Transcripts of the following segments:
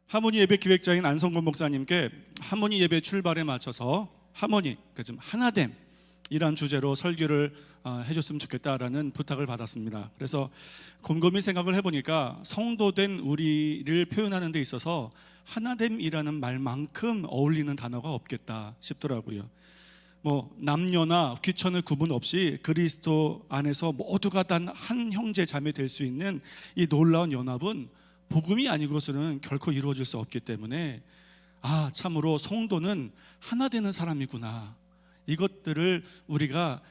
하모니 예배 기획자인 안성곤 목사님께 하모니 예배 출발에 맞춰서 하모니, 그러니까 좀 하나됨이란 주제로 설교를 해줬으면 좋겠다라는 부탁을 받았습니다. 그래서 곰곰이 생각을 해보니까 성도된 우리를 표현하는 데 있어서 하나됨이라는 말만큼 어울리는 단어가 없겠다 싶더라고요. 뭐 남녀나 귀천의 구분 없이 그리스도 안에서 모두가 단 한 형제 자매 될 수 있는 이 놀라운 연합은 복음이 아니고서는 결코 이루어질 수 없기 때문에 참으로 성도는 하나 되는 사람이구나, 이것들을 우리가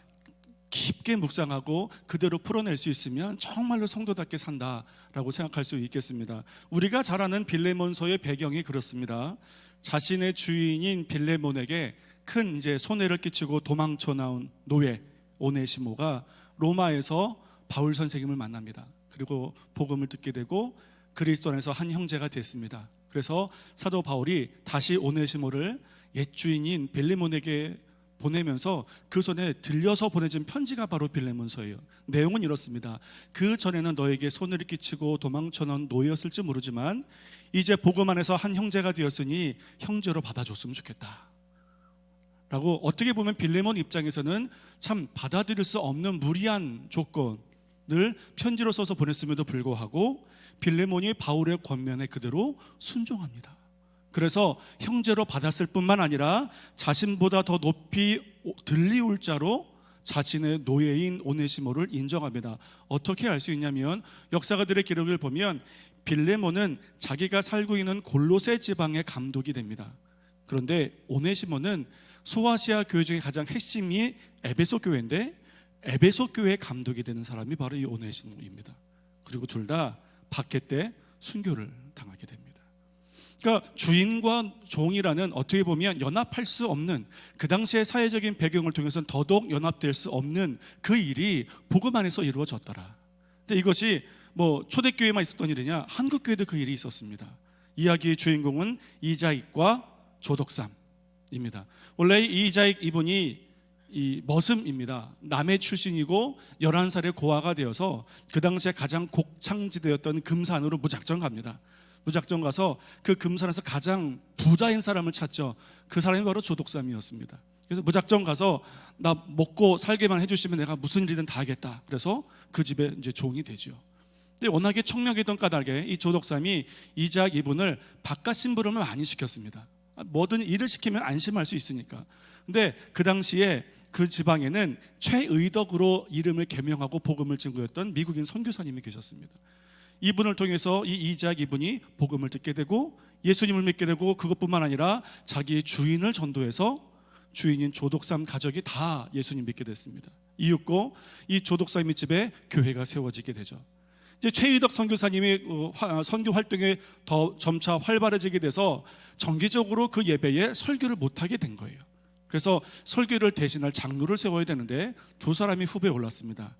깊게 묵상하고 그대로 풀어낼 수 있으면 정말로 성도답게 산다라고 생각할 수 있겠습니다. 우리가 잘 아는 빌레몬서의 배경이 그렇습니다. 자신의 주인인 빌레몬에게 큰 손해를 끼치고 도망쳐 나온 노예 오네시모가 로마에서 바울 선생님을 만납니다. 그리고 복음을 듣게 되고 그리스도 안에서 한 형제가 됐습니다. 그래서 사도 바울이 다시 오네시모를 옛 주인인 빌레몬에게 보내면서 그 손에 들려서 보내진 편지가 바로 빌레몬서예요. 내용은 이렇습니다. 그 전에는 너에게 손해를 끼치고 도망쳐 나온 노예였을지 모르지만 이제 복음 안에서 한 형제가 되었으니 형제로 받아줬으면 좋겠다 라고, 어떻게 보면 빌레몬 입장에서는 참 받아들일 수 없는 무리한 조건을 편지로 써서 보냈음에도 불구하고 빌레몬이 바울의 권면에 그대로 순종합니다. 그래서 형제로 받았을 뿐만 아니라 자신보다 더 높이 들리울 자로 자신의 노예인 오네시모를 인정합니다. 어떻게 알 수 있냐면 역사가들의 기록을 보면 빌레몬은 자기가 살고 있는 골로새 지방의 감독이 됩니다. 그런데 오네시모는 소아시아 교회 중에 가장 핵심이 에베소 교회인데 에베소 교회의 감독이 되는 사람이 바로 이 오네시모입니다. 그리고 둘 다 박해 때 순교를 당하게 됩니다. 그러니까 주인과 종이라는, 어떻게 보면 연합할 수 없는, 그 당시의 사회적인 배경을 통해서는 더더욱 연합될 수 없는 그 일이 복음 안에서 이루어졌더라. 근데 이것이 초대교회만 있었던 일이냐? 한국교회도 그 일이 있었습니다. 이야기의 주인공은 이자익과 조덕삼입니다. 원래 이자익 이분이 머슴입니다. 남해 출신이고 11살에 고아가 되어서 그 당시에 가장 곡창지대였던 금산으로 무작정 갑니다. 무작정 가서 그 금산에서 가장 부자인 사람을 찾죠. 그 사람이 바로 조덕삼이었습니다. 그래서 무작정 가서 나 먹고 살게만 해주시면 내가 무슨 일이든 다 하겠다. 그래서 그 집에 종이 되죠. 근데 워낙에 청력이던 까닭에 이 조덕삼이 이자익 이분을 바깥 심부름을 많이 시켰습니다. 뭐든 일을 시키면 안심할 수 있으니까. 근데 그 당시에 그 지방에는 최의덕으로 이름을 개명하고 복음을 증거했던 미국인 선교사님이 계셨습니다. 이분을 통해서 이 이자익 이분이 복음을 듣게 되고 예수님을 믿게 되고, 그것뿐만 아니라 자기의 주인을 전도해서 주인인 조덕삼 가족이 다 예수님 믿게 됐습니다. 이윽고 이 조덕삼의 집에 교회가 세워지게 되죠. 이제 최의덕 선교사님이 선교 활동에 더 점차 활발해지게 돼서 정기적으로 그 예배에 설교를 못하게 된 거예요. 그래서 설교를 대신할 장로를 세워야 되는데 두 사람이 후배에 올랐습니다.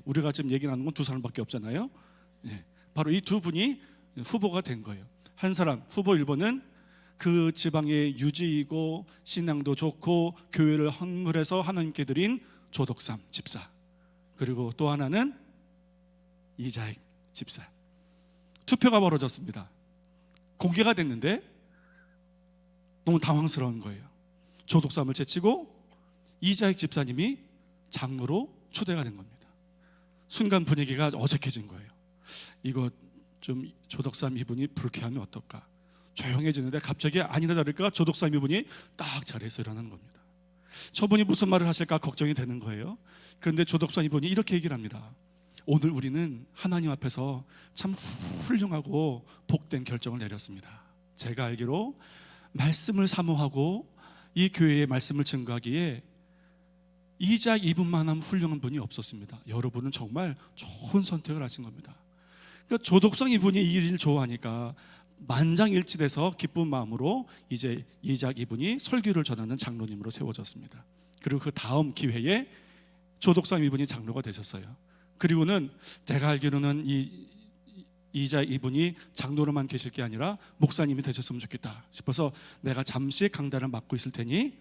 우리가 지금 얘기 나누는 건 두 사람밖에 없잖아요. 바로 이 두 분이 후보가 된 거예요. 한 사람, 후보 1번은 그 지방의 유지이고 신앙도 좋고 교회를 헌물해서 하나님께 드린 조덕삼 집사, 그리고 또 하나는 이자익 집사. 투표가 벌어졌습니다. 공개가 됐는데 너무 당황스러운 거예요. 조덕삼을 제치고 이자익 집사님이 장로로 초대가 된 겁니다. 순간 분위기가 어색해진 거예요. 이거 좀 조덕삼 이분이 불쾌하면 어떨까? 조용해지는데 갑자기 아니나 다를까 조덕삼 이분이 딱 자리에서 일어나는 겁니다. 저분이 무슨 말을 하실까 걱정이 되는 거예요. 그런데 조덕삼 이분이 이렇게 얘기를 합니다. 오늘 우리는 하나님 앞에서 참 훌륭하고 복된 결정을 내렸습니다. 제가 알기로 말씀을 사모하고 이 교회의 말씀을 증거하기에 이자익 이분만한 훌륭한 분이 없었습니다. 여러분은 정말 좋은 선택을 하신 겁니다. 그러니까 조덕삼 이분이 이 일을 좋아하니까 만장일치돼서 기쁜 마음으로 이제 이자익 이분이 설교를 전하는 장로님으로 세워졌습니다. 그리고 그 다음 기회에 조덕삼 이분이 장로가 되셨어요. 그리고는 제가 알기로는 이자익 이분이 장로로만 계실 게 아니라 목사님이 되셨으면 좋겠다 싶어서 내가 잠시 강단을 맡고 있을 테니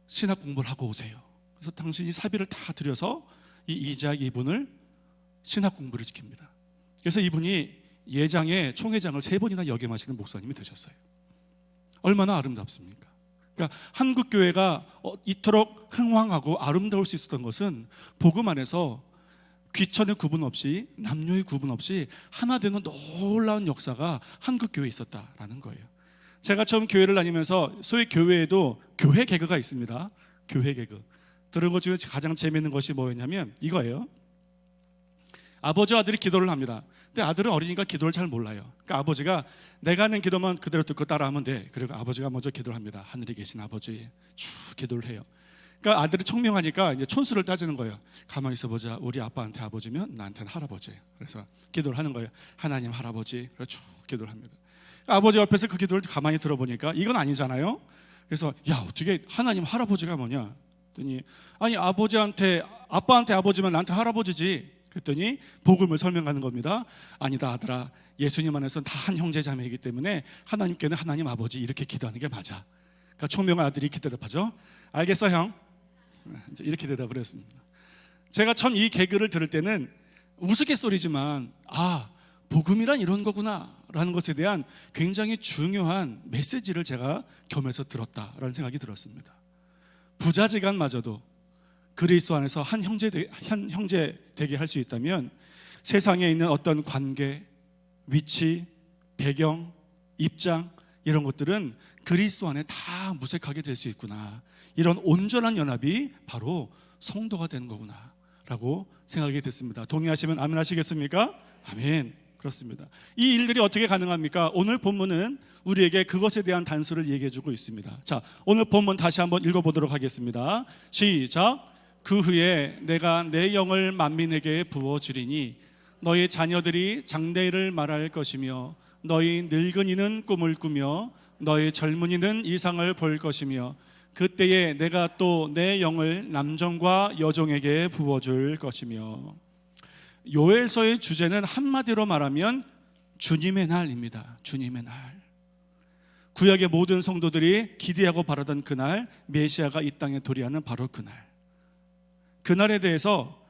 신학 공부를 하고 오세요. 그래서 당신이 사비를 다 들여서 이 이자익 이분을 신학 공부를 시킵니다. 그래서 이분이 예장의 총회장을 3번이나 역임하시는 목사님이 되셨어요. 얼마나 아름답습니까? 그러니까 한국 교회가 이토록 흥왕하고 아름다울 수 있었던 것은 복음 안에서 귀천의 구분 없이 남녀의 구분 없이 하나 되는 놀라운 역사가 한국 교회에 있었다라는 거예요. 제가 처음 교회를 다니면서 소위 교회에도 교회 개그가 있습니다. 교회 개그. 들은 것 중에 가장 재미있는 것이 뭐였냐면 이거예요. 아버지와 아들이 기도를 합니다. 근데 아들은 어리니까 기도를 잘 몰라요. 그러니까 아버지가 내가 하는 기도만 그대로 듣고 따라하면 돼. 그리고 아버지가 먼저 기도를 합니다. 하늘에 계신 아버지, 쭉 기도를 해요. 그러니까 아들이 총명하니까 이제 촌수를 따지는 거예요. 가만히 있어보자. 우리 아빠한테 아버지면 나한테는 할아버지. 그래서 기도를 하는 거예요. 하나님 할아버지. 그래서 쭉 기도를 합니다. 그러니까 아버지 옆에서 그 기도를 가만히 들어보니까 이건 아니잖아요. 그래서 야, 어떻게 하나님 할아버지가 뭐냐? 그랬더니 아니 아빠한테 아버지면 나한테 할아버지지. 그랬더니 복음을 설명하는 겁니다. 아니다 아들아, 예수님 안에서는 다 한 형제 자매이기 때문에 하나님께는 하나님 아버지 이렇게 기도하는 게 맞아. 그러니까 총명한 아들이 이렇게 대답하죠. 알겠어 형. 이렇게 대답을 했습니다. 제가 처음 이 개그를 들을 때는 우스갯소리지만 복음이란 이런 거구나 라는 것에 대한 굉장히 중요한 메시지를 제가 겸해서 들었다라는 생각이 들었습니다. 부자지간마저도 그리스도 안에서 한 형제 되게 할 수 있다면 세상에 있는 어떤 관계, 위치, 배경, 입장 이런 것들은 그리스도 안에 다 무색하게 될 수 있구나. 이런 온전한 연합이 바로 성도가 되는 거구나 라고 생각이 됐습니다. 동의하시면 아멘 하시겠습니까? 아멘. 그렇습니다. 이 일들이 어떻게 가능합니까? 오늘 본문은 우리에게 그것에 대한 단서를 얘기해 주고 있습니다. 자, 오늘 본문 다시 한번 읽어보도록 하겠습니다. 시작. 그 후에 내가 내 영을 만민에게 부어주리니 너희 자녀들이 장래를 말할 것이며 너희 늙은이는 꿈을 꾸며 너희 젊은이는 이상을 볼 것이며 그때에 내가 또 내 영을 남종과 여종에게 부어줄 것이며. 요엘서의 주제는 한마디로 말하면 주님의 날입니다. 주님의 날. 구약의 모든 성도들이 기대하고 바라던 그날, 메시아가 이 땅에 도래하는 바로 그날. 그날에 대해서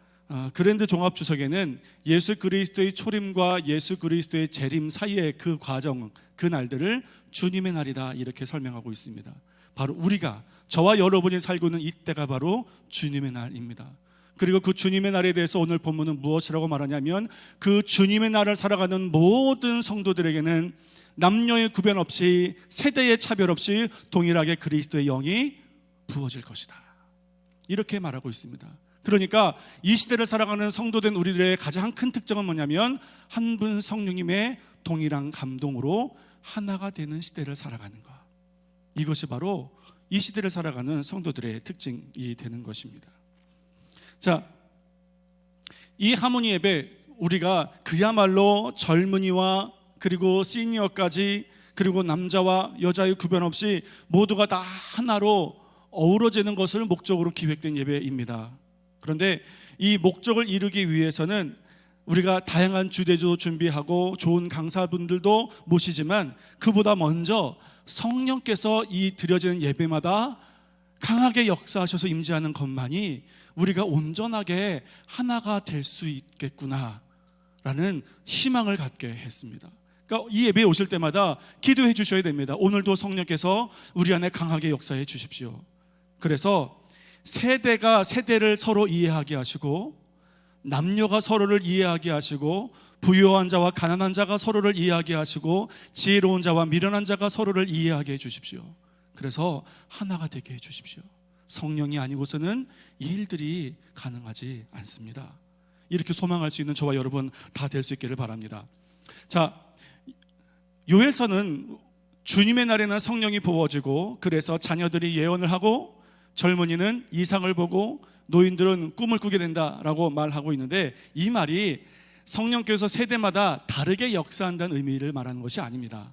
그랜드 종합주석에는 예수 그리스도의 초림과 예수 그리스도의 재림 사이의 그 과정, 그 날들을 주님의 날이다 이렇게 설명하고 있습니다. 바로 우리가, 저와 여러분이 살고 있는 이때가 바로 주님의 날입니다. 그리고 그 주님의 날에 대해서 오늘 본문은 무엇이라고 말하냐면 그 주님의 날을 살아가는 모든 성도들에게는 남녀의 구별 없이 세대의 차별 없이 동일하게 그리스도의 영이 부어질 것이다 이렇게 말하고 있습니다. 그러니까 이 시대를 살아가는 성도된 우리들의 가장 큰 특징은 뭐냐면 한 분 성령님의 동일한 감동으로 하나가 되는 시대를 살아가는 것. 이것이 바로 이 시대를 살아가는 성도들의 특징이 되는 것입니다. 자, 이 하모니 예배 우리가 그야말로 젊은이와 그리고 시니어까지 그리고 남자와 여자의 구별 없이 모두가 다 하나로 어우러지는 것을 목적으로 기획된 예배입니다. 그런데 이 목적을 이루기 위해서는 우리가 다양한 주제도 준비하고 좋은 강사분들도 모시지만 그보다 먼저 성령께서 이 드려지는 예배마다 강하게 역사하셔서 임재하는 것만이 우리가 온전하게 하나가 될 수 있겠구나 라는 희망을 갖게 했습니다. 그러니까 이 예배에 오실 때마다 기도해 주셔야 됩니다. 오늘도 성령께서 우리 안에 강하게 역사해 주십시오. 그래서 세대가 세대를 서로 이해하게 하시고 남녀가 서로를 이해하게 하시고 부유한 자와 가난한 자가 서로를 이해하게 하시고 지혜로운 자와 미련한 자가 서로를 이해하게 해 주십시오. 그래서 하나가 되게 해 주십시오. 성령이 아니고서는 이 일들이 가능하지 않습니다. 이렇게 소망할 수 있는 저와 여러분 다 될 수 있기를 바랍니다. 자, 요엘서는 주님의 날에는 성령이 부어지고 그래서 자녀들이 예언을 하고 젊은이는 이상을 보고 노인들은 꿈을 꾸게 된다라고 말하고 있는데 이 말이 성령께서 세대마다 다르게 역사한다는 의미를 말하는 것이 아닙니다.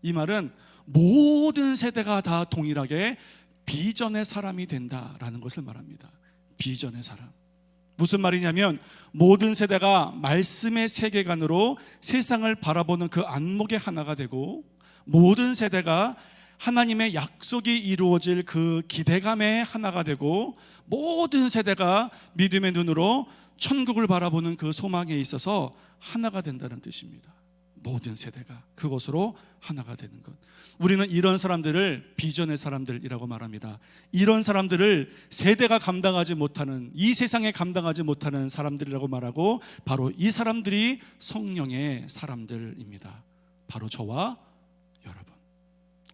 이 말은 모든 세대가 다 동일하게 비전의 사람이 된다라는 것을 말합니다. 비전의 사람. 무슨 말이냐면 모든 세대가 말씀의 세계관으로 세상을 바라보는 그 안목의 하나가 되고 모든 세대가 하나님의 약속이 이루어질 그 기대감의 하나가 되고 모든 세대가 믿음의 눈으로 천국을 바라보는 그 소망에 있어서 하나가 된다는 뜻입니다. 모든 세대가 그것으로 하나가 되는 것. 우리는 이런 사람들을 비전의 사람들이라고 말합니다. 이런 사람들을 세대가 감당하지 못하는, 이 세상에 감당하지 못하는 사람들이라고 말하고, 바로 이 사람들이 성령의 사람들입니다. 바로 저와 여러분,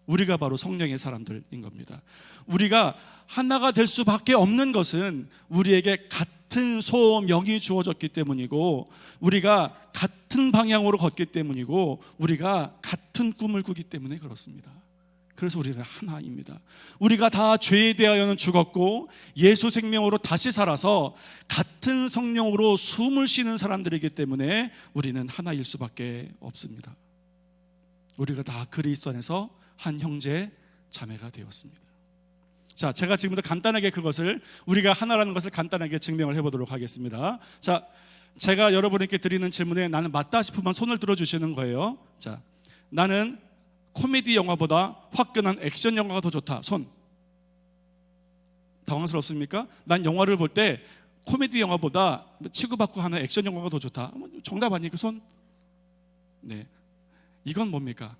우리가 바로 성령의 사람들인 겁니다. 우리가 하나가 될 수밖에 없는 것은 우리에게 같은 소명이 주어졌기 때문이고, 우리가 같은 방향으로 걷기 때문이고, 우리가 같은 꿈을 꾸기 때문에 그렇습니다. 그래서 우리가 하나입니다. 우리가 다 죄에 대하여는 죽었고 예수 생명으로 다시 살아서 같은 성령으로 숨을 쉬는 사람들이기 때문에 우리는 하나일 수밖에 없습니다. 우리가 다 그리스도 안에서 한 형제 자매가 되었습니다. 자, 제가 지금부터 간단하게 그것을, 우리가 하나라는 것을 간단하게 증명을 해보도록 하겠습니다. 자, 제가 여러분에게 드리는 질문에 나는 맞다 싶으면 손을 들어주시는 거예요. 자, 나는 코미디 영화보다 화끈한 액션 영화가 더 좋다. 손. 당황스럽습니까? 난 영화를 볼 때 코미디 영화보다 치고받고 하는 액션 영화가 더 좋다. 정답 아니까 손. 네, 이건 뭡니까?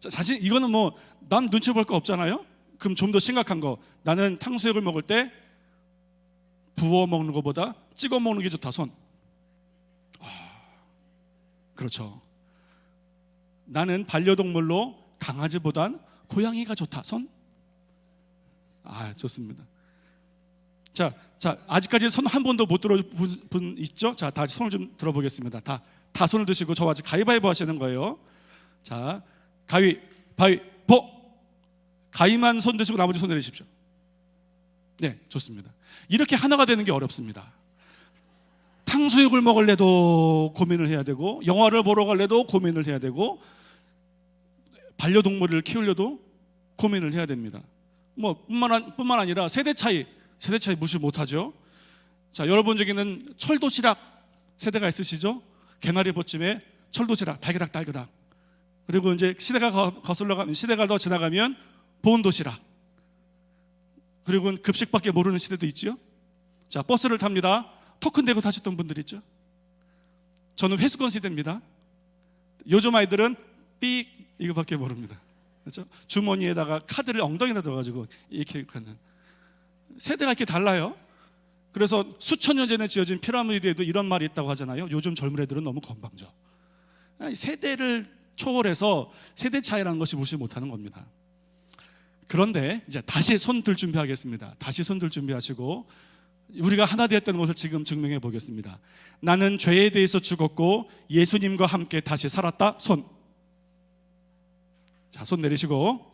사실 이거는 뭐 난 눈치 볼 거 없잖아요. 그럼 좀 더 심각한 거, 나는 탕수육을 먹을 때 부어 먹는 것보다 찍어 먹는 게 좋다. 손. 그렇죠. 나는 반려동물로 강아지보단 고양이가 좋다. 손. 좋습니다. 자, 아직까지 손 한 번도 못 들어본 분 있죠? 자, 다시 손을 좀 들어보겠습니다. 다 손을 드시고 저와 가위바위보 하시는 거예요. 자, 가위바위보. 가위만 손 드시고 나머지 손 내리십시오. 네, 좋습니다. 이렇게 하나가 되는 게 어렵습니다. 탕수육을 먹을래도 고민을 해야 되고, 영화를 보러 갈래도 고민을 해야 되고, 반려동물을 키우려도 고민을 해야 됩니다. 뿐만 아니라 세대 차이 무시 못하죠. 자, 여러분 중에는 철도시락 세대가 있으시죠? 개나리 보찜에 철도시락 달그락. 그리고 이제 시대가 더 지나가면 보온도시락, 그리고 급식밖에 모르는 시대도 있죠. 자, 버스를 탑니다. 토큰 대고 타셨던 분들 있죠. 저는 회수권 세대입니다. 요즘 아이들은 삑 이거밖에 모릅니다. 그렇죠? 주머니에다가 카드를 엉덩이에 넣어가지고 이렇게 하는 세대가 이렇게 달라요. 그래서 수천 년 전에 지어진 피라미드에도 이런 말이 있다고 하잖아요. 요즘 젊은 애들은 너무 건방져. 세대를 초월해서 세대 차이라는 것이 무시 못하는 겁니다. 그런데 이제 다시 손 들 준비하겠습니다. 다시 손 들 준비하시고 우리가 하나 되었다는 것을 지금 증명해 보겠습니다. 나는 죄에 대해서 죽었고 예수님과 함께 다시 살았다. 손. 자, 손 내리시고,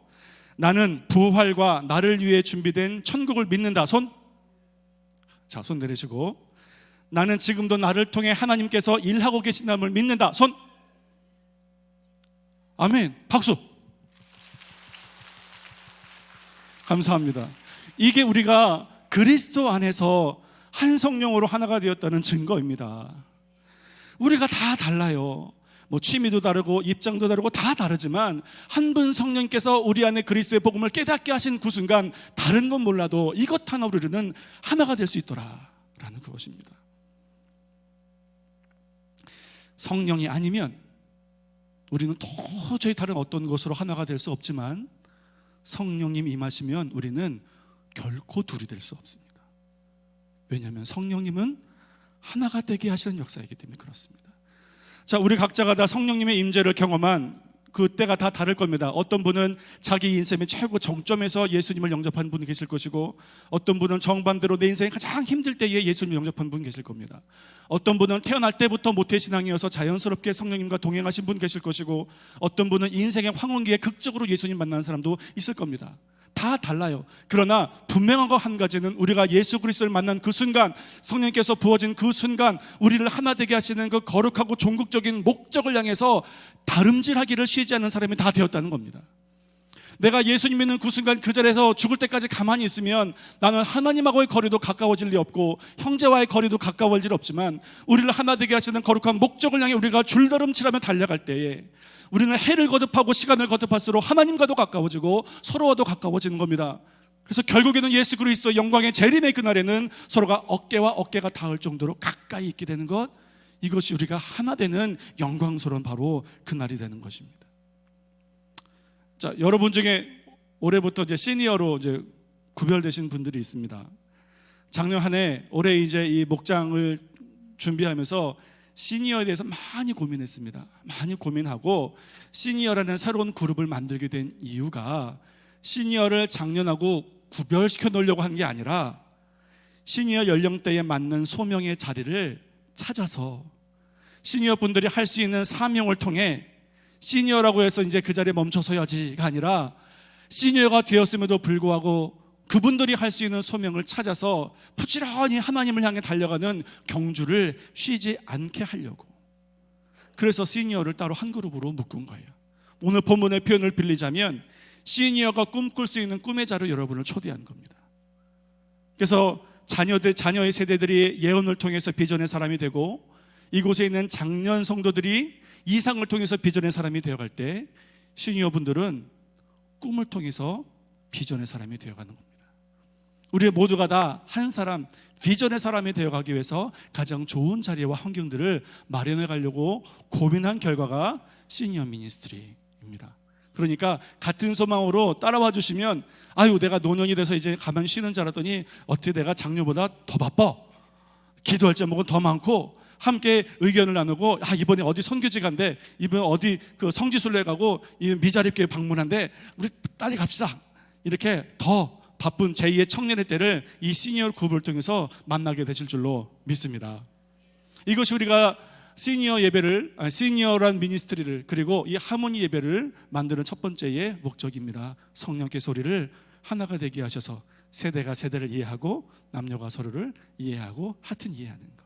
나는 부활과 나를 위해 준비된 천국을 믿는다. 손. 자, 손 내리시고, 나는 지금도 나를 통해 하나님께서 일하고 계신다는 믿는다. 손. 아멘. 박수. 감사합니다. 이게 우리가 그리스도 안에서 한 성령으로 하나가 되었다는 증거입니다. 우리가 다 달라요. 취미도 다르고 입장도 다르고 다 다르지만 한 분 성령께서 우리 안에 그리스도의 복음을 깨닫게 하신 그 순간 다른 건 몰라도 이것 하나 우리는 하나가 될 수 있더라라는 그것입니다. 성령이 아니면 우리는 도저히 다른 어떤 것으로 하나가 될 수 없지만, 성령님 임하시면 우리는 결코 둘이 될 수 없습니다. 왜냐하면 성령님은 하나가 되게 하시는 역사이기 때문에 그렇습니다. 자, 우리 각자가 다 성령님의 임재를 경험한 그때가 다 다를 겁니다. 어떤 분은 자기 인생의 최고 정점에서 예수님을 영접한 분이 계실 것이고, 어떤 분은 정반대로 내 인생이 가장 힘들 때에 예수님을 영접한 분 계실 겁니다. 어떤 분은 태어날 때부터 모태신앙이어서 자연스럽게 성령님과 동행하신 분 계실 것이고, 어떤 분은 인생의 황혼기에 극적으로 예수님 만나는 사람도 있을 겁니다. 다 달라요. 그러나 분명한 거 한 가지는, 우리가 예수 그리스도를 만난 그 순간, 성령께서 부어진 그 순간 우리를 하나 되게 하시는 그 거룩하고 종국적인 목적을 향해서 다름질하기를 쉬지 않는 사람이 다 되었다는 겁니다. 내가 예수님 믿는 그 순간 그 자리에서 죽을 때까지 가만히 있으면 나는 하나님하고의 거리도 가까워질 리 없고 형제와의 거리도 가까워질 리 없지만, 우리를 하나 되게 하시는 거룩한 목적을 향해 우리가 줄더름치라며 달려갈 때에 우리는 해를 거듭하고 시간을 거듭할수록 하나님과도 가까워지고 서로와도 가까워지는 겁니다. 그래서 결국에는 예수 그리스도 영광의 재림의 그날에는 서로가 어깨와 어깨가 닿을 정도로 가까이 있게 되는 것, 이것이 우리가 하나 되는 영광스러운 바로 그날이 되는 것입니다. 자, 여러분 중에 올해부터 이제 시니어로 이제 구별되신 분들이 있습니다. 작년 한 해 올해 이제 이 목장을 준비하면서 시니어에 대해서 많이 고민했습니다. 많이 고민하고 시니어라는 새로운 그룹을 만들게 된 이유가 시니어를 작년하고 구별시켜 놓으려고 한 게 아니라 시니어 연령대에 맞는 소명의 자리를 찾아서 시니어 분들이 할 수 있는 사명을 통해 시니어라고 해서 이제 그 자리에 멈춰서야지가 아니라 시니어가 되었음에도 불구하고 그분들이 할 수 있는 소명을 찾아서 부지런히 하나님을 향해 달려가는 경주를 쉬지 않게 하려고, 그래서 시니어를 따로 한 그룹으로 묶은 거예요. 오늘 본문의 표현을 빌리자면 시니어가 꿈꿀 수 있는 꿈의 자로 여러분을 초대한 겁니다. 그래서 자녀의 세대들이 예언을 통해서 비전의 사람이 되고 이곳에 있는 장년 성도들이 이상을 통해서 비전의 사람이 되어갈 때 시니어 분들은 꿈을 통해서 비전의 사람이 되어가는 겁니다. 우리 모두가 다 한 사람, 비전의 사람이 되어가기 위해서 가장 좋은 자리와 환경들을 마련해 가려고 고민한 결과가 시니어 미니스트리입니다. 그러니까 같은 소망으로 따라와 주시면 아유, 내가 노년이 돼서 이제 가만히 쉬는 줄 알았더니 어떻게 내가 작년보다 더 바빠, 기도할 제목은 더 많고, 함께 의견을 나누고 이번에 어디 선교지 간대, 이번에 어디 그 성지순례 가고 이 미자립교회 방문한대, 우리 빨리 갑시다. 이렇게 더 바쁜 제2의 청년의 때를 이 시니어 그룹을 통해서 만나게 되실 줄로 믿습니다. 이것이 우리가 시니어란 미니스트리를, 그리고 이 하모니 예배를 만드는 첫 번째의 목적입니다. 성령께서 우리를 하나가 되게 하셔서 세대가 세대를 이해하고 남녀가 서로를 이해하고 하여튼 이해하는 것.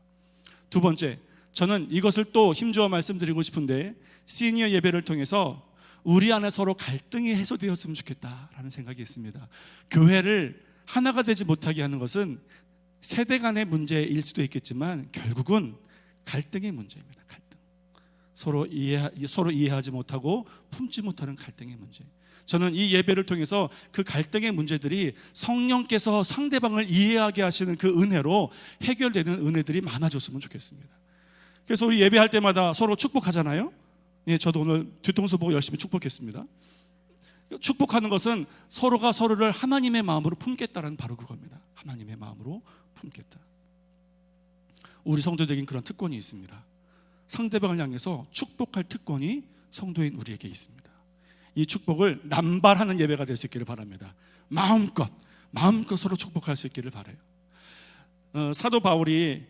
두 번째, 저는 이것을 또 힘주어 말씀드리고 싶은데 시니어 예배를 통해서 우리 안에 서로 갈등이 해소되었으면 좋겠다라는 생각이 있습니다. 교회를 하나가 되지 못하게 하는 것은 세대 간의 문제일 수도 있겠지만 결국은 갈등의 문제입니다. 갈등. 서로 이해하지 못하고 품지 못하는 갈등의 문제. 저는 이 예배를 통해서 그 갈등의 문제들이 성령께서 상대방을 이해하게 하시는 그 은혜로 해결되는 은혜들이 많아졌으면 좋겠습니다. 그래서 우리 예배할 때마다 서로 축복하잖아요. 예, 저도 오늘 뒤통수 보고 열심히 축복했습니다. 축복하는 것은 서로가 서로를 하나님의 마음으로 품겠다라는 바로 그겁니다. 하나님의 마음으로 품겠다. 우리 성도들에겐 그런 특권이 있습니다. 상대방을 향해서 축복할 특권이 성도인 우리에게 있습니다. 이 축복을 남발하는 예배가 될 수 있기를 바랍니다. 마음껏 서로 축복할 수 있기를 바라요. 사도 바울이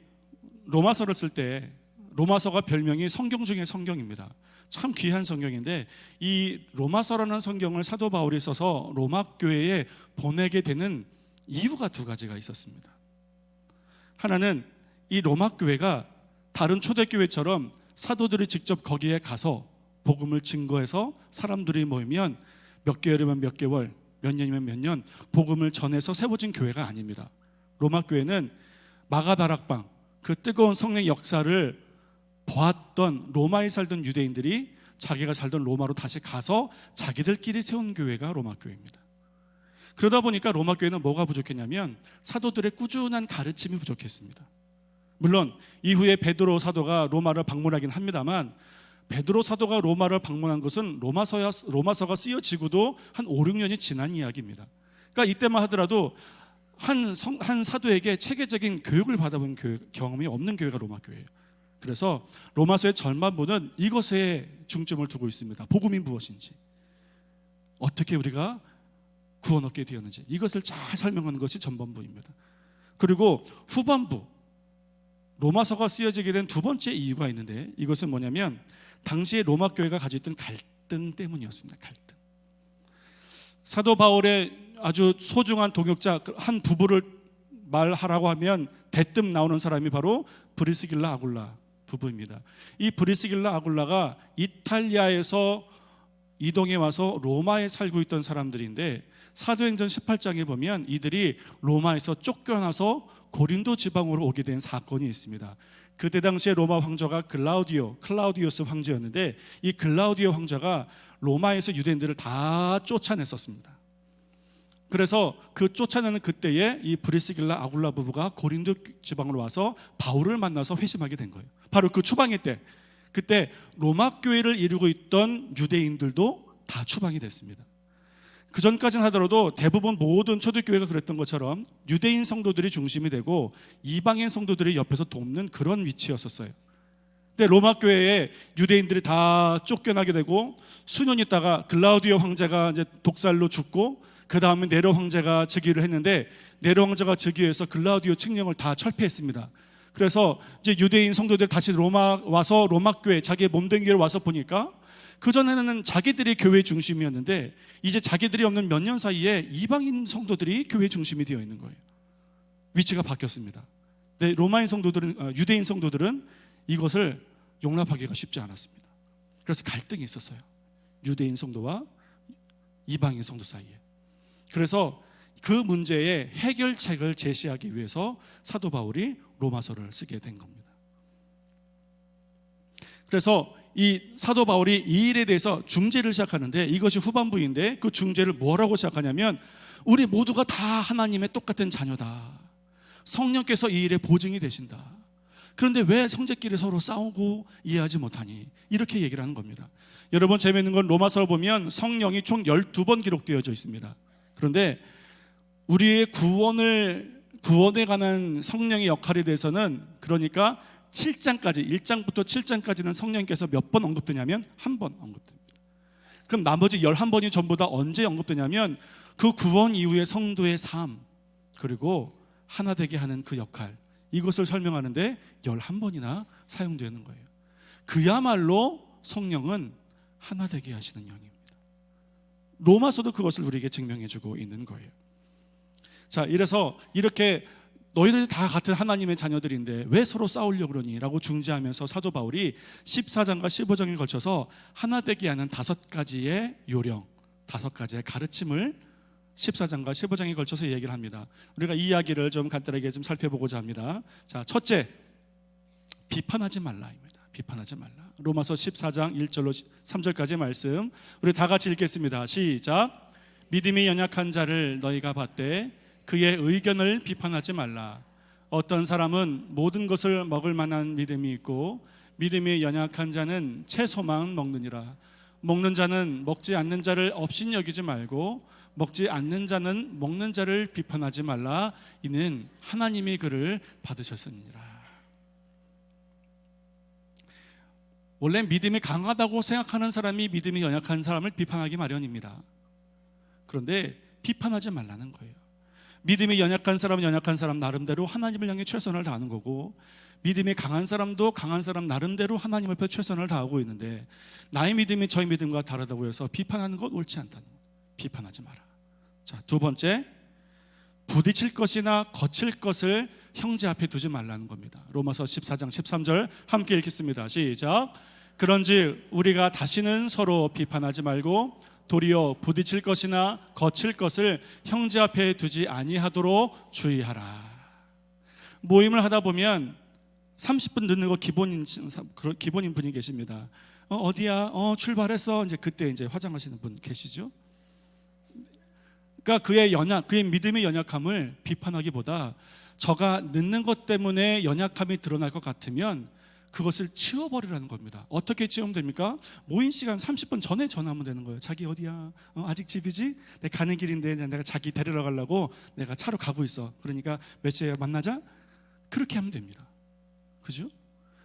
로마서를 쓸 때, 로마서가 별명이 성경 중에 성경입니다. 참 귀한 성경인데 이 로마서라는 성경을 사도 바울이 써서 로마 교회에 보내게 되는 이유가 두 가지가 있었습니다. 하나는 이 로마 교회가 다른 초대교회처럼 사도들이 직접 거기에 가서 복음을 증거해서 사람들이 모이면 몇 개월이면 몇 개월, 몇 년이면 몇 년 복음을 전해서 세워진 교회가 아닙니다. 로마 교회는 마가다락방, 그 뜨거운 성령의 역사를 보았던 로마에 살던 유대인들이 자기가 살던 로마로 다시 가서 자기들끼리 세운 교회가 로마 교회입니다. 그러다 보니까 로마 교회는 뭐가 부족했냐면 사도들의 꾸준한 가르침이 부족했습니다. 물론 이후에 베드로 사도가 로마를 방문하긴 합니다만 베드로 사도가 로마를 방문한 것은 로마서가 쓰여지고도 한 5, 6년이 지난 이야기입니다. 그러니까 이때만 하더라도 한 사도에게 체계적인 교육을 받아본 경험이 없는 교회가 로마 교회예요. 그래서 로마서의 전반부는 이것에 중점을 두고 있습니다. 복음이 무엇인지, 어떻게 우리가 구원 얻게 되었는지, 이것을 잘 설명하는 것이 전반부입니다. 그리고 후반부, 로마서가 쓰여지게 된 두 번째 이유가 있는데 이것은 뭐냐면 당시에 로마 교회가 가지고 있던 갈등 때문이었습니다. 갈등. 사도 바울의 아주 소중한 동역자 한 부부를 말하라고 하면 대뜸 나오는 사람이 바로 브리스길라 아굴라 부부입니다. 이 브리스길라 아굴라가 이탈리아에서 이동해 와서 로마에 살고 있던 사람들인데 사도행전 18장에 보면 이들이 로마에서 쫓겨나서 고린도 지방으로 오게 된 사건이 있습니다. 그때 당시에 로마 황제가 클라우디우스 황제였는데 이 클라우디오 황제가 로마에서 유대인들을 다 쫓아냈었습니다. 그래서 그 쫓아내는 그때에 이 브리스길라 아굴라 부부가 고린도 지방으로 와서 바울을 만나서 회심하게 된 거예요. 바로 그 추방의 때, 그때 로마 교회를 이루고 있던 유대인들도 다 추방이 됐습니다. 그 전까지는 하더라도 대부분 모든 초대교회가 그랬던 것처럼 유대인 성도들이 중심이 되고 이방인 성도들이 옆에서 돕는 그런 위치였었어요. 근데 로마 교회에 유대인들이 다 쫓겨나게 되고 수년 있다가 글라우디오 황제가 이제 독살로 죽고 그 다음에 네로 황제가 즉위를 했는데 네로 황제가 즉위해서 글라우디오 칙령을 다 철폐했습니다. 그래서 이제 유대인 성도들 다시 로마 와서 로마 교회 자기의 몸된 교회로 와서 보니까 그전에는 자기들이 교회 중심이었는데 이제 자기들이 없는 몇 년 사이에 이방인 성도들이 교회 중심이 되어 있는 거예요. 위치가 바뀌었습니다. 근데 로마인 성도들은, 유대인 성도들은 이것을 용납하기가 쉽지 않았습니다. 그래서 갈등이 있었어요. 유대인 성도와 이방인 성도 사이에. 그래서 그 문제의 해결책을 제시하기 위해서 사도 바울이 로마서를 쓰게 된 겁니다. 그래서 이 사도 바울이 이 일에 대해서 중재를 시작하는데 이것이 후반부인데 그 중재를 뭐라고 시작하냐면 우리 모두가 다 하나님의 똑같은 자녀다. 성령께서 이 일에 보증이 되신다. 그런데 왜 형제끼리 서로 싸우고 이해하지 못하니? 이렇게 얘기를 하는 겁니다. 여러분 재미있는 건 로마서를 보면 성령이 총 12번 기록되어져 있습니다. 그런데 우리의 구원에 관한 성령의 역할에 대해서는 그러니까 7장까지 1장부터 7장까지는 성령께서 몇 번 언급되냐면 한 번 언급됩니다. 그럼 나머지 11번이 전부 다 언제 언급되냐면 그 구원 이후의 성도의 삶 그리고 하나 되게 하는 그 역할 이것을 설명하는데 11번이나 사용되는 거예요. 그야말로 성령은 하나 되게 하시는 영입니다. 로마서도 그것을 우리에게 증명해 주고 있는 거예요. 자, 이래서 이렇게 너희들이 다 같은 하나님의 자녀들인데 왜 서로 싸우려고 그러니? 라고 중재하면서 사도 바울이 14장과 15장에 걸쳐서 하나 되게 하는 5가지의 요령, 5가지의 가르침을 14장과 15장에 걸쳐서 얘기를 합니다. 우리가 이 이야기를 좀 간단하게 좀 살펴보고자 합니다. 자, 첫째, 비판하지 말라입니다. 비판하지 말라. 로마서 14장 1절로 3절까지 말씀 우리 다 같이 읽겠습니다. 시작. 믿음이 연약한 자를 너희가 봤되 그의 의견을 비판하지 말라. 어떤 사람은 모든 것을 먹을 만한 믿음이 있고 믿음이 연약한 자는 채소만 먹느니라. 먹는 자는 먹지 않는 자를 업신여기지 말고 먹지 않는 자는 먹는 자를 비판하지 말라. 이는 하나님이 그를 받으셨으니라. 원래 믿음이 강하다고 생각하는 사람이 믿음이 연약한 사람을 비판하기 마련입니다. 그런데 비판하지 말라는 거예요. 믿음이 연약한 사람은 연약한 사람 나름대로 하나님을 향해 최선을 다하는 거고 믿음이 강한 사람도 강한 사람 나름대로 하나님 앞에 최선을 다하고 있는데 나의 믿음이 저의 믿음과 다르다고 해서 비판하는 건 옳지 않다는 거예요. 비판하지 마라. 자, 두 번째, 부딪힐 것이나 거칠 것을 형제 앞에 두지 말라는 겁니다. 로마서 14장 13절 함께 읽겠습니다. 시작. 그런즉 우리가 다시는 서로 비판하지 말고 도리어 부딪힐 것이나 거칠 것을 형제 앞에 두지 아니하도록 주의하라. 모임을 하다 보면 30분 늦는 거 기본인 분이 계십니다. 어디야? 출발했어. 이제 그때 이제 화장하시는 분 계시죠? 그러니까 그의 믿음의 연약함을 비판하기보다 저가 늦는 것 때문에 연약함이 드러날 것 같으면 그것을 치워버리라는 겁니다. 어떻게 치우면 됩니까? 모임 시간 30분 전에 전화하면 되는 거예요. 자기 어디야? 아직 집이지? 내가 가는 길인데 내가 자기 데리러 가려고 내가 차로 가고 있어. 그러니까 몇 시에 만나자? 그렇게 하면 됩니다. 그죠?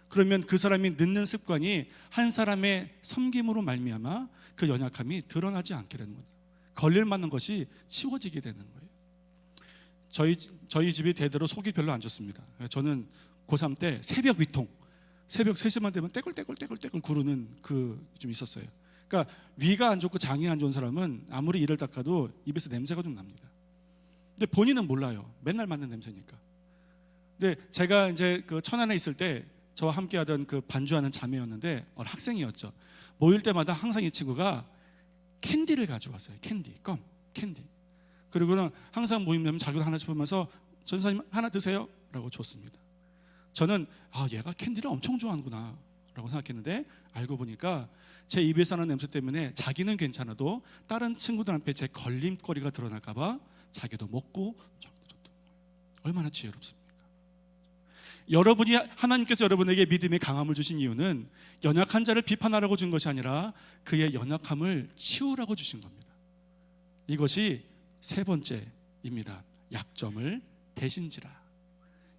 그러면 그 사람이 늦는 습관이 한 사람의 섬김으로 말미암아 그 연약함이 드러나지 않게 되는 거예요. 걸릴 만한 것이 치워지게 되는 거예요. 저희 집이 대대로 속이 별로 안 좋습니다. 저는 고3 때 새벽 위통, 새벽 3시만 되면 떼굴떼굴 구르는 좀 있었어요. 그러니까 위가 안 좋고 장이 안 좋은 사람은 아무리 이를 닦아도 입에서 냄새가 좀 납니다. 근데 본인은 몰라요. 맨날 맡는 냄새니까. 근데 제가 이제 그 천안에 있을 때 저와 함께하던 그 반주하는 자매였는데 학생이었죠. 모일 때마다 항상 이 친구가 캔디를 가져왔어요. 캔디. 그리고는 항상 모임되면 자기도 하나씩 보면서 전사님 하나 드세요 라고 줬습니다. 저는 얘가 캔디를 엄청 좋아하는구나 라고 생각했는데 알고 보니까 제 입에서 나는 냄새 때문에 자기는 괜찮아도 다른 친구들한테 제 걸림거리가 드러날까 봐 자기도 먹고 저기도 줬던 거예요. 얼마나 지혜롭습니까? 여러분이 하나님께서 여러분에게 믿음의 강함을 주신 이유는 연약한 자를 비판하라고 준 것이 아니라 그의 연약함을 치우라고 주신 겁니다. 이것이 세 번째입니다. 약점을 대신지라.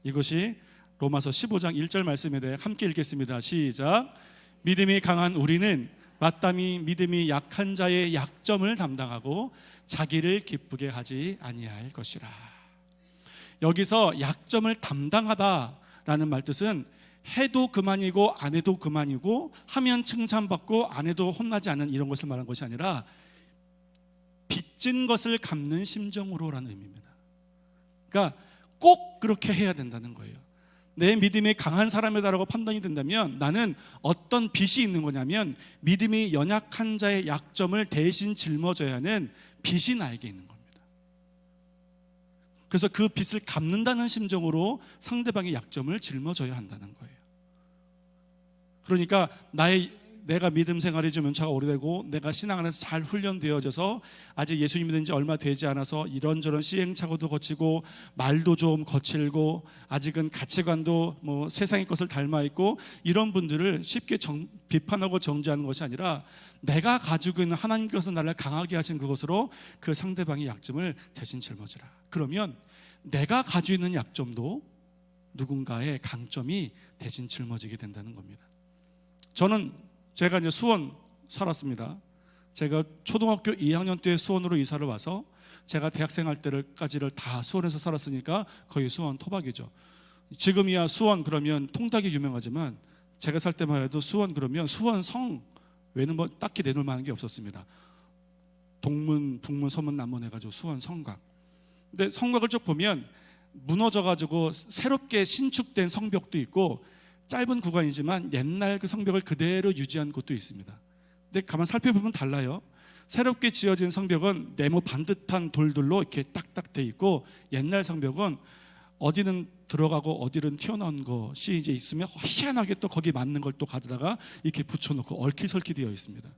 이것이 로마서 15장 1절 말씀에 대해 함께 읽겠습니다. 시작. 믿음이 강한 우리는 마땅히 믿음이 약한 자의 약점을 담당하고 자기를 기쁘게 하지 아니할 것이라. 여기서 약점을 담당하다라는 말뜻은 해도 그만이고 안 해도 그만이고 하면 칭찬받고 안 해도 혼나지 않는 이런 것을 말한 것이 아니라 빚진 것을 갚는 심정으로라는 의미입니다. 그러니까 꼭 그렇게 해야 된다는 거예요. 내 믿음이 강한 사람이다라고 판단이 된다면 나는 어떤 빚이 있는 거냐면 믿음이 연약한 자의 약점을 대신 짊어져야 하는 빚이 나에게 있는 겁니다. 그래서 그 빚을 갚는다는 심정으로 상대방의 약점을 짊어져야 한다는 거예요. 그러니까 내가 믿음 생활이 좀 연차가 오래되고 내가 신앙 안에서 잘 훈련되어져서 아직 예수님 믿은 지 얼마 되지 않아서 이런저런 시행착오도 거치고 말도 좀 거칠고 아직은 가치관도 뭐 세상의 것을 닮아 있고 이런 분들을 쉽게 비판하고 정죄하는 것이 아니라 내가 가지고 있는 하나님께서 나를 강하게 하신 그것으로 그 상대방의 약점을 대신 짊어지라. 그러면 내가 가지고 있는 약점도 누군가의 강점이 대신 짊어지게 된다는 겁니다. 제가 이제 수원 살았습니다. 제가 초등학교 2학년 때 수원으로 이사를 와서 제가 대학생 할 때까지를 다 수원에서 살았으니까 거의 수원 토박이죠. 지금이야 수원 그러면 통닭이 유명하지만 제가 살 때만 해도 수원 그러면 수원 성 외에는 뭐 딱히 내놓을 만한 게 없었습니다. 동문, 북문, 서문, 남문 해가지고 수원 성곽. 근데 성곽을 쭉 보면 무너져가지고 새롭게 신축된 성벽도 있고 짧은 구간이지만 옛날 그 성벽을 그대로 유지한 곳도 있습니다. 근데 가만 살펴보면 달라요. 새롭게 지어진 성벽은 네모 반듯한 돌들로 이렇게 딱딱 돼 있고 옛날 성벽은 어디는 들어가고 어디는 튀어나온 것이 이제 있으면 희한하게 또 거기 맞는 걸 또 가져다가 이렇게 붙여놓고 얽히설키 되어 있습니다.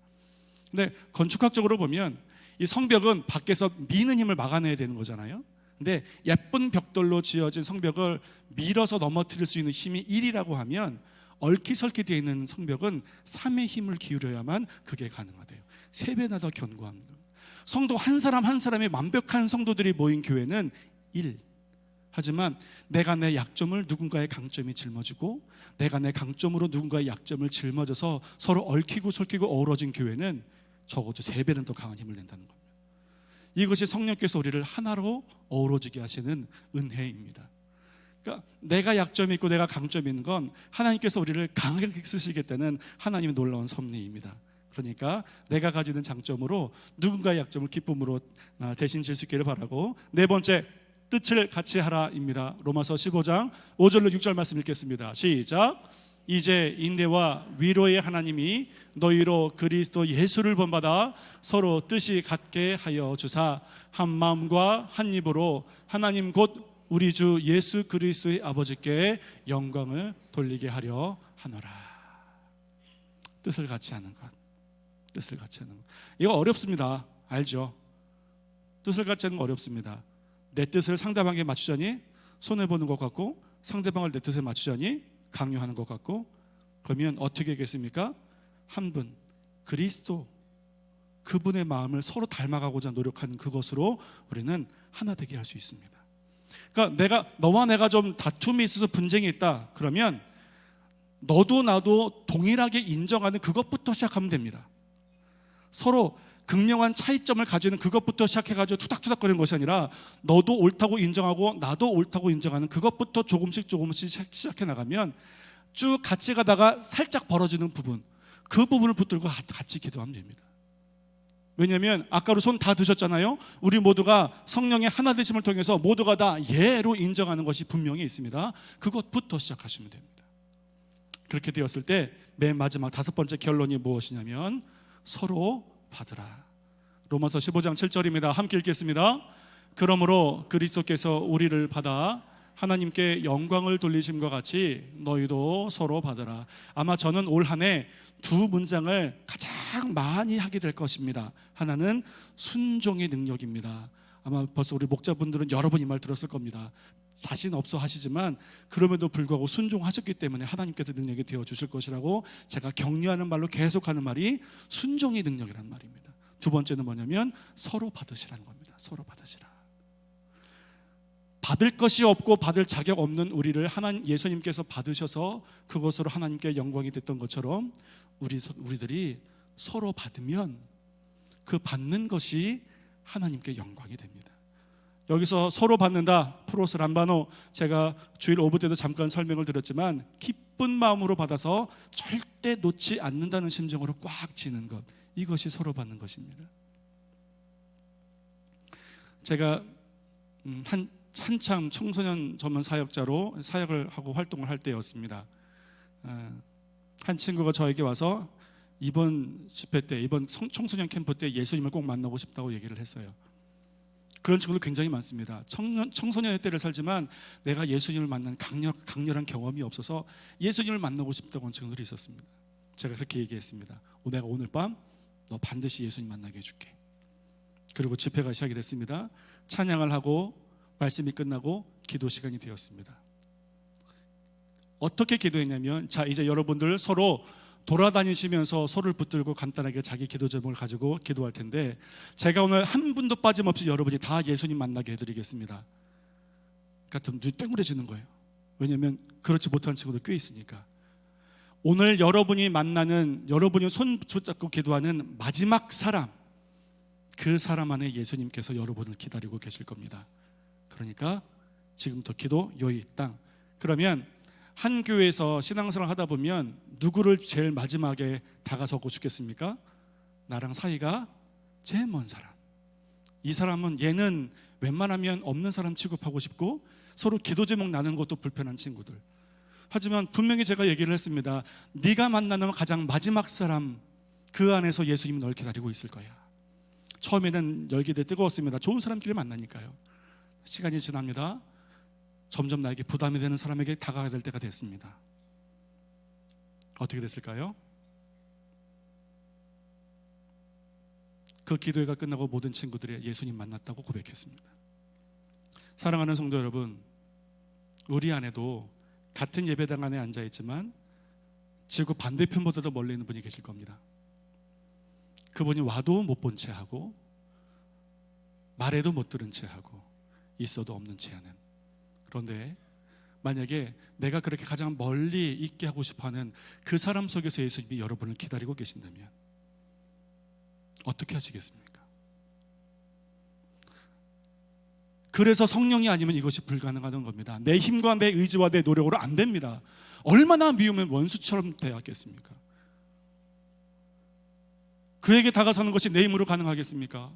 근데 건축학적으로 보면 이 성벽은 밖에서 미는 힘을 막아내야 되는 거잖아요. 근데 예쁜 벽돌로 지어진 성벽을 밀어서 넘어뜨릴 수 있는 힘이 1이라고 하면 얽히설키 되어 있는 성벽은 3의 힘을 기울여야만 그게 가능하대요. 3배나 더 견고한 것. 성도 한 사람 한 사람의 완벽한 성도들이 모인 교회는 1. 하지만 내가 내 약점을 누군가의 강점이 짊어지고 내가 내 강점으로 누군가의 약점을 짊어져서 서로 얽히고 설키고 어우러진 교회는 적어도 3배는 더 강한 힘을 낸다는 겁니다. 이것이 성령께서 우리를 하나로 어우러지게 하시는 은혜입니다. 그러니까 내가 약점이 있고 내가 강점이 있는 건 하나님께서 우리를 강하게 쓰시겠다는 하나님의 놀라운 섭리입니다. 그러니까 내가 가지고 있는 장점으로 누군가의 약점을 기쁨으로 대신 질 수 있기를 바라고, 네 번째, 뜻을 같이 하라입니다. 로마서 15장 5절로 6절 말씀 읽겠습니다. 시작. 이제 인내와 위로의 하나님이 너희로 그리스도 예수를 본받아 서로 뜻이 같게 하여 주사 한 마음과 한 입으로 하나님 곧 우리 주 예수 그리스도의 아버지께 영광을 돌리게 하려 하노라. 뜻을 같이 하는 것. 뜻을 같이 하는 것. 이거 어렵습니다. 알죠? 뜻을 같이 하는 거 어렵습니다. 내 뜻을 상대방에게 맞추자니 손해보는 것 같고 상대방을 내 뜻에 맞추자니 강요하는 것 같고, 그러면 어떻게 하겠습니까? 한 분, 그리스도, 그분의 마음을 서로 닮아가고자 노력하는 그것으로 우리는 하나 되게 할 수 있습니다. 그러니까 너와 내가 좀 다툼이 있어서 분쟁이 있다 그러면 너도 나도 동일하게 인정하는 그것부터 시작하면 됩니다. 서로 극명한 차이점을 가지는 그것부터 시작해가지고 투닥투닥거리는 것이 아니라 너도 옳다고 인정하고 나도 옳다고 인정하는 그것부터 조금씩 시작해 나가면 쭉 같이 가다가 살짝 벌어지는 부분, 그 부분을 붙들고 같이 기도하면 됩니다. 왜냐하면 아까로 손 다 드셨잖아요. 우리 모두가 성령의 하나 되심을 통해서 모두가 다 예로 인정하는 것이 분명히 있습니다. 그것부터 시작하시면 됩니다. 그렇게 되었을 때 맨 마지막 5번째 결론이 무엇이냐면 서로 받으라. 로마서 15장 7절입니다. 함께 읽겠습니다. 그러므로 그리스도께서 우리를 받아 하나님께 영광을 돌리심과 같이 너희도 서로 받으라. 아마 저는 올 한 해 2 문장을 가장 많이 하게 될 것입니다. 하나는 순종의 능력입니다. 아마 벌써 우리 목자분들은 여러 번 이 말 들었을 겁니다. 자신 없어 하시지만 그럼에도 불구하고 순종하셨기 때문에 하나님께서 능력이 되어 주실 것이라고 제가 격려하는 말로 계속하는 말이 순종의 능력이란 말입니다. 두 번째는 뭐냐면 서로 받으시라는 겁니다. 서로 받으시라. 받을 것이 없고 받을 자격 없는 우리를 예수님께서 받으셔서 그것으로 하나님께 영광이 됐던 것처럼 우리들이 서로 받으면 그 받는 것이 하나님께 영광이 됩니다. 여기서 서로 받는다, 프로스 람바노, 제가 주일 오브 때도 잠깐 설명을 드렸지만 기쁜 마음으로 받아서 절대 놓지 않는다는 심정으로 꽉 쥐는 것, 이것이 서로 받는 것입니다. 제가 한참 청소년 전문 사역자로 사역을 하고 활동을 할 때였습니다. 한 친구가 저에게 와서 이번 집회 때, 이번 청소년 캠프 때 예수님을 꼭 만나고 싶다고 얘기를 했어요. 그런 친구들 굉장히 많습니다. 청소년의 때를 살지만 내가 예수님을 만난 강렬한 경험이 없어서 예수님을 만나고 싶다고 하는 친구들이 있었습니다. 제가 그렇게 얘기했습니다. 내가 오늘 밤 너 반드시 예수님 만나게 해줄게. 그리고 집회가 시작이 됐습니다. 찬양을 하고 말씀이 끝나고 기도 시간이 되었습니다. 어떻게 기도했냐면, 자, 이제 여러분들 서로 돌아다니시면서 소를 붙들고 간단하게 자기 기도 제목을 가지고 기도할 텐데, 제가 오늘 한 분도 빠짐없이 여러분이 다 예수님 만나게 해드리겠습니다. 같은 눈이 땡그레지는 거예요. 왜냐하면 그렇지 못한 친구들 꽤 있으니까. 오늘 여러분이 만나는, 여러분이 손 붙잡고 기도하는 마지막 사람, 그 사람 안에 예수님께서 여러분을 기다리고 계실 겁니다. 그러니까 지금부터 기도 요이 땅. 그러면 한 교회에서 신앙생활을 하다 보면 누구를 제일 마지막에 다가서고 싶겠습니까? 나랑 사이가 제일 먼 사람. 이 사람은, 얘는 웬만하면 없는 사람 취급하고 싶고 서로 기도 제목 나누는 것도 불편한 친구들. 하지만 분명히 제가 얘기를 했습니다. 네가 만나는 가장 마지막 사람, 그 안에서 예수님이 널 기다리고 있을 거야. 처음에는 열기대 뜨거웠습니다. 좋은 사람끼리 만나니까요. 시간이 지납니다. 점점 나에게 부담이 되는 사람에게 다가가야 될 때가 됐습니다. 어떻게 됐을까요? 그 기도회가 끝나고 모든 친구들이 예수님 만났다고 고백했습니다. 사랑하는 성도 여러분, 우리 안에도 같은 예배당 안에 앉아있지만 지구 반대편보다도 멀리 있는 분이 계실 겁니다. 그분이 와도 못 본 채 하고 말해도 못 들은 채 하고 있어도 없는 채 하는. 그런데 만약에 내가 그렇게 가장 멀리 있게 하고 싶어하는 그 사람 속에서 예수님이 여러분을 기다리고 계신다면 어떻게 하시겠습니까? 그래서 성령이 아니면 이것이 불가능하다는 겁니다. 내 힘과 내 의지와 내 노력으로 안 됩니다. 얼마나 미우면 원수처럼 되었겠습니까? 그에게 다가서는 것이 내 힘으로 가능하겠습니까?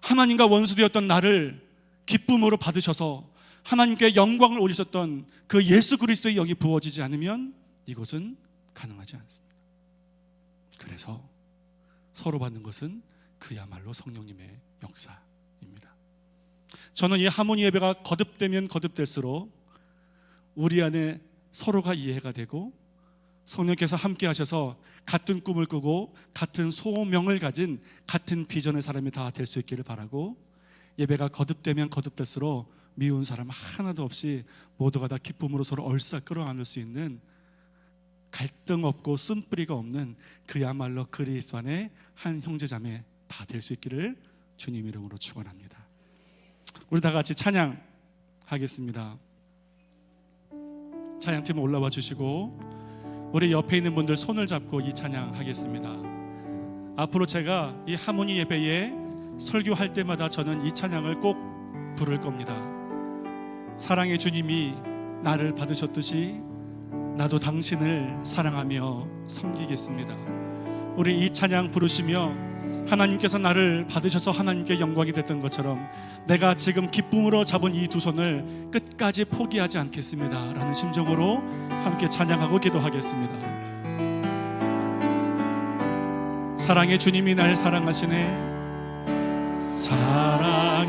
하나님과 원수되었던 나를 기쁨으로 받으셔서 하나님께 영광을 올리셨던 그 예수 그리스도의 영이 부어지지 않으면 이것은 가능하지 않습니다. 그래서 서로 받는 것은 그야말로 성령님의 역사입니다. 저는 이 하모니 예배가 거듭되면 거듭될수록 우리 안에 서로가 이해가 되고 성령께서 함께 하셔서 같은 꿈을 꾸고 같은 소명을 가진 같은 비전의 사람이 다 될 수 있기를 바라고, 예배가 거듭되면 거듭될수록 미운 사람 하나도 없이 모두가 다 기쁨으로 서로 얼싸 끌어안을 수 있는 갈등 없고 쓴뿌리가 없는 그야말로 그리스도 안에 한 형제자매 다 될 수 있기를 주님 이름으로 축원합니다. 우리 다 같이 찬양하겠습니다. 찬양팀 올라와 주시고 우리 옆에 있는 분들 손을 잡고 이 찬양하겠습니다. 앞으로 제가 이 하모니 예배에 설교할 때마다 저는 이 찬양을 꼭 부를 겁니다. 사랑의 주님이 나를 받으셨듯이 나도 당신을 사랑하며 섬기겠습니다. 우리 이 찬양 부르시며 하나님께서 나를 받으셔서 하나님께 영광이 됐던 것처럼 내가 지금 기쁨으로 잡은 이 두 손을 끝까지 포기하지 않겠습니다 라는 심정으로 함께 찬양하고 기도하겠습니다. 사랑의 주님이 날 사랑하시네.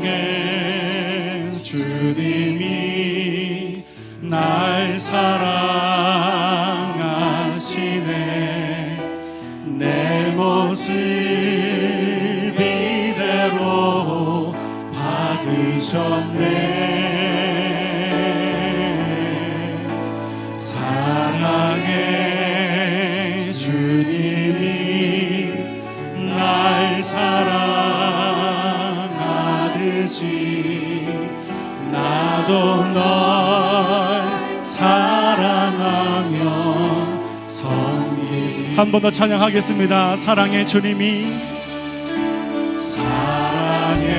사랑의 주님이 날 사랑하시네. 내 모습 이대로 사랑하듯이 나도 널 사랑하며 섬기리. 한 번 더 찬양하겠습니다. 사랑의 주님이, 사랑의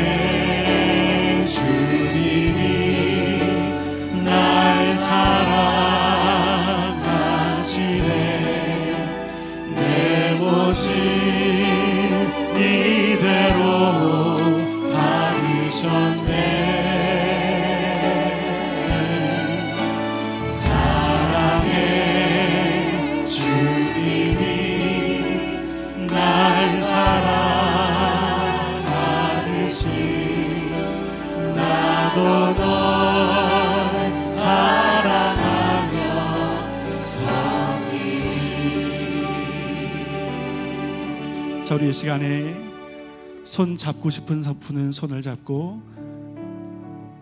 주님이 날 사랑하시네. 내 모습 이대로 받으셨네. 사랑의 주님이 날 사랑하듯이 나도 널 사랑하며 섬기리. 자, 우리 이 시간에 손 잡고 싶은 분은 손을 잡고,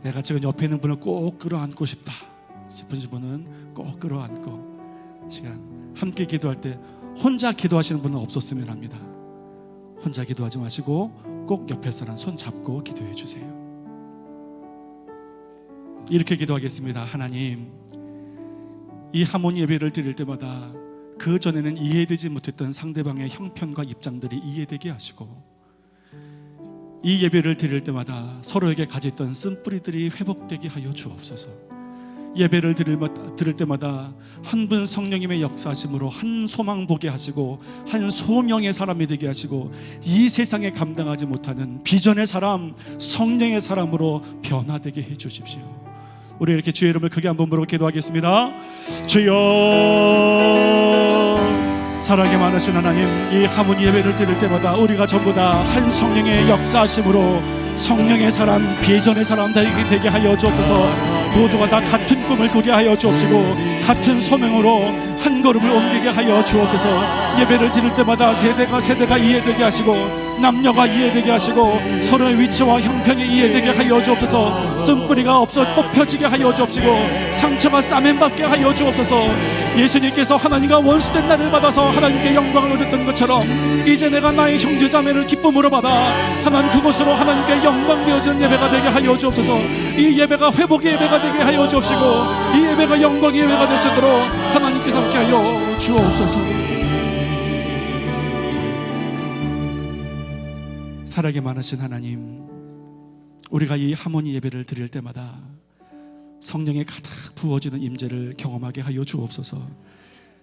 내가 지금 옆에 있는 분을 꼭 끌어안고 싶다 싶으신 분은 꼭 끌어안고, 시간 함께 기도할 때 혼자 기도하시는 분은 없었으면 합니다. 혼자 기도하지 마시고 꼭 옆에서는 손 잡고 기도해 주세요. 이렇게 기도하겠습니다. 하나님, 이 하모니 예배를 드릴 때마다 그 전에는 이해되지 못했던 상대방의 형편과 입장들이 이해되게 하시고, 이 예배를 드릴 때마다 서로에게 가졌던 쓴뿌리들이 회복되게 하여 주옵소서. 예배를 드릴 때마다 한 분 성령님의 역사하심으로 한 소망 보게 하시고, 한 소명의 사람이 되게 하시고, 이 세상에 감당하지 못하는 비전의 사람, 성령의 사람으로 변화되게 해 주십시오. 우리 이렇게 주의 이름을 크게 한번 부르고 기도하겠습니다. 주여, 사랑이 많으신 하나님, 이 하모니 예배를 드릴 때마다 우리가 전부 다 한 성령의 역사하심으로 성령의 사람, 비전의 사람 되게 하여 주옵소서. 모두가 다 같은 꿈을 꾸게 하여 주옵시고, 같은 소명으로 한 걸음을 옮기게 하여 주옵소서. 예배를 드릴 때마다 세대가 이해되게 하시고, 남녀가 이해되게 하시고, 서로의 위치와 형편이 이해되게 하여 주옵소서. 쓴뿌리가 없어 뽑혀지게 하여 주옵시고, 상처가 싸맨받게 하여 주옵소서. 예수님께서 하나님과 원수된 나를 받아서 하나님께 영광을 얻었던 것처럼, 이제 내가 나의 형제자매를 기쁨으로 받아 하나님 그곳으로 하나님께 영광 되어지는 예배가 되게 하여 주옵소서. 이 예배가 회복의 예배가 되게 하여 주옵시고, 이 예배가 영광의 예배가 될 수 있도록 하나님께서 함께 하여 주옵소서. 사랑이 많으신 하나님, 우리가 이 하모니 예배를 드릴 때마다 성령의 가득 부어지는 임재를 경험하게 하여 주옵소서.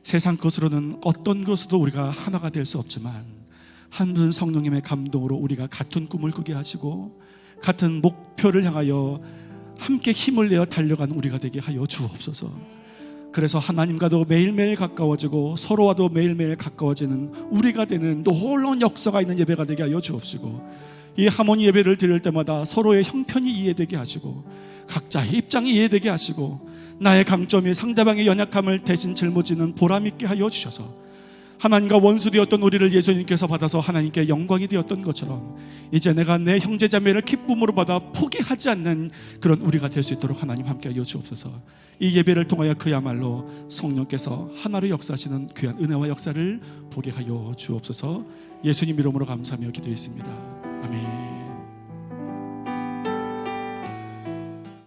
세상 것으로는 어떤 것으로도 우리가 하나가 될 수 없지만, 한 분 성령님의 감동으로 우리가 같은 꿈을 꾸게 하시고, 같은 목표를 향하여 함께 힘을 내어 달려가는 우리가 되게 하여 주옵소서. 그래서 하나님과도 매일매일 가까워지고, 서로와도 매일매일 가까워지는 우리가 되는 놀라운 역사가 있는 예배가 되게 하여 주옵시고, 이 하모니 예배를 드릴 때마다 서로의 형편이 이해되게 하시고, 각자의 입장이 이해되게 하시고, 나의 강점이 상대방의 연약함을 대신 짊어지는 보람 있게 하여 주셔서, 하나님과 원수되었던 우리를 예수님께서 받아서 하나님께 영광이 되었던 것처럼, 이제 내가 내 형제자매를 기쁨으로 받아 포기하지 않는 그런 우리가 될 수 있도록 하나님 함께 하여 주옵소서. 이 예배를 통하여 그야말로 성령께서 하나로 역사하시는 귀한 은혜와 역사를 보게 하여 주옵소서. 예수님 이름으로 감사하며 기도했습니다. 아멘.